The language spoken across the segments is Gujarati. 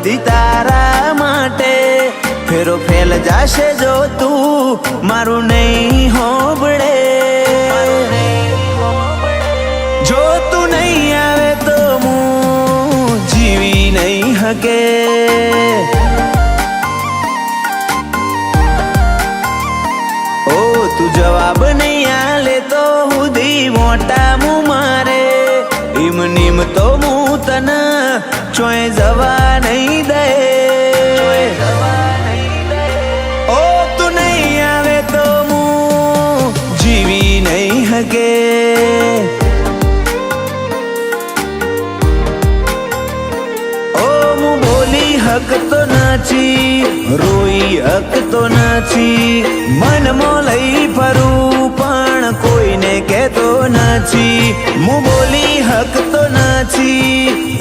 બધી તારા માટે ફેરો ફેલ જાશે જો તું મારું નહીં હોબળે જો તું નહીં આવે તો હું જીવી નહીં હકે ઓ તું જવાબ નહીં આલે તો હુધી મોટા મું મારે ઈમ નીમ તો હું તને ચોય જવા નહીં દે ઓ તું નહીં આવે તો હું જીવી નહીં હકે ઓ હું બોલી હક તો નથી રોઈ હક તો નથી મનમાં લઈ ફરું પણ કોઈને કહેતો નથી હું બોલી હક તો નથી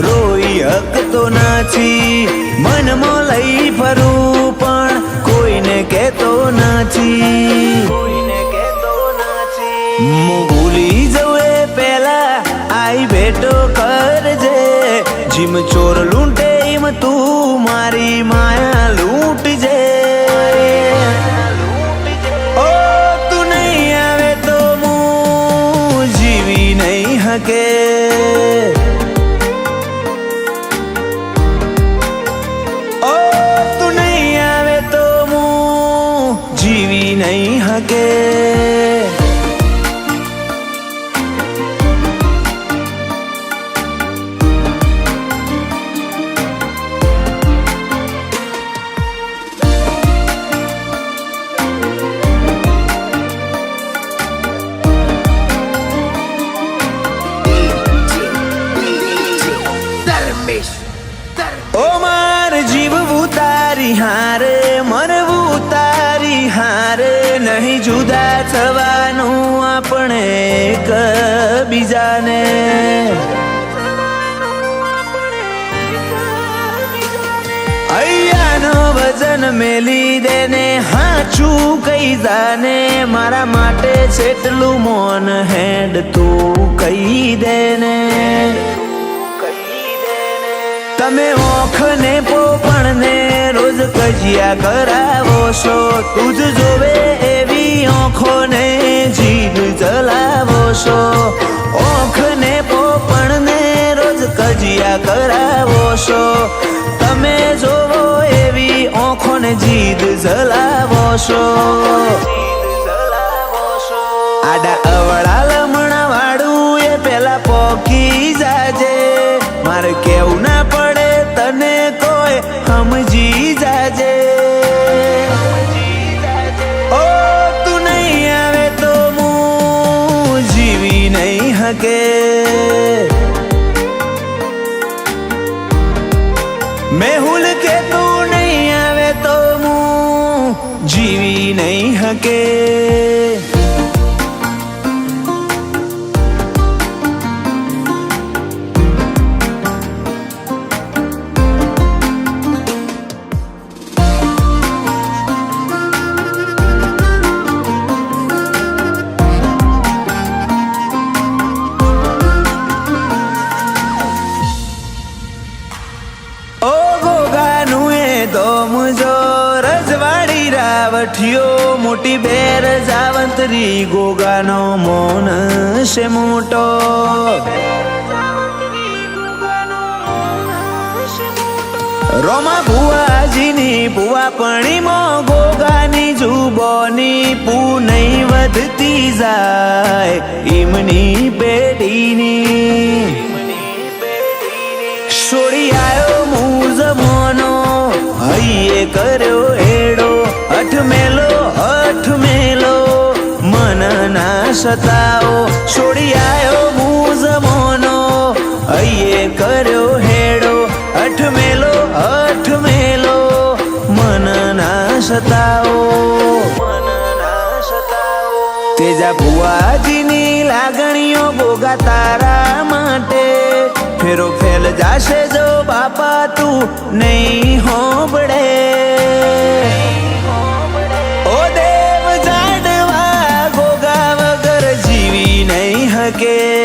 રોઈ હક તો નથી મનમાં લઈ ફરું પણ કોઈને કહેતો નથી હું ભૂલી જઉં એ પહેલા આઈ ભેટો કરજે જીમ ચોર લૂંટે એમ તું મારી માયા લૂંટજે ઓ તું નહીં આવે તો હું જીવી નહીં હકે ઓ તું નહીં આવે તો હું જીવી નહીં હકે ઓ માર જીવવું તારી હારે મરવું તારી હારે નહીં જુદા થવાનું આપણે એક બીજાને અહીંયાનો વજન મેલી દેને હાચું કઈ જાને મારા માટે છેટલું મોન હેડ તું કઈ દેને તમે ઓખ ને પોપણ ને રોજ કજિયા કરાવો છો તુજ જોવે એવી ઓખો ને જીદ જલાવો છો ઓખ ને પોપણ ને રોજ કજિયા કરાવો છો તમે જોવો એવી ઓખો ને જીદ જલાવો છો આડા અવળા લમણા વાળું એ પેલા પોકી જાજે મારે કેવું ના પડે તને કોઈ સમજી જાજે ઓ તું નહીં આવે તો હું જીવી નહીં હકે મેહુલ કે તું નહીં આવે તો હું જીવી નહીં હકે મોટી બેર જાવંતરી ગોગાનો મોન છે મોટો રોમા ભુવાજીની ભુવાપણીમાં ગોગાની જુબોની પૂનઈ વધતી જાય ઈમની પેઢીની છોડી આવ્યો મૂઝ મોનો હૈયે કર્યો હેડો અઠ મેલો મન ના સતાવો છોડી આવ્યો મૂઝ મોનો હૈયે કર્યો હેડો અઠ મેલો મન ના સતાવો તેજા ભુવાજીની લાગણીઓ બોગા તારા માટે ફેરો ફેલ જાશે જો બાપા તું નહીં હોબળે ઓ દેવ જાડવા ગોગા વગર જીવી નહીં હકે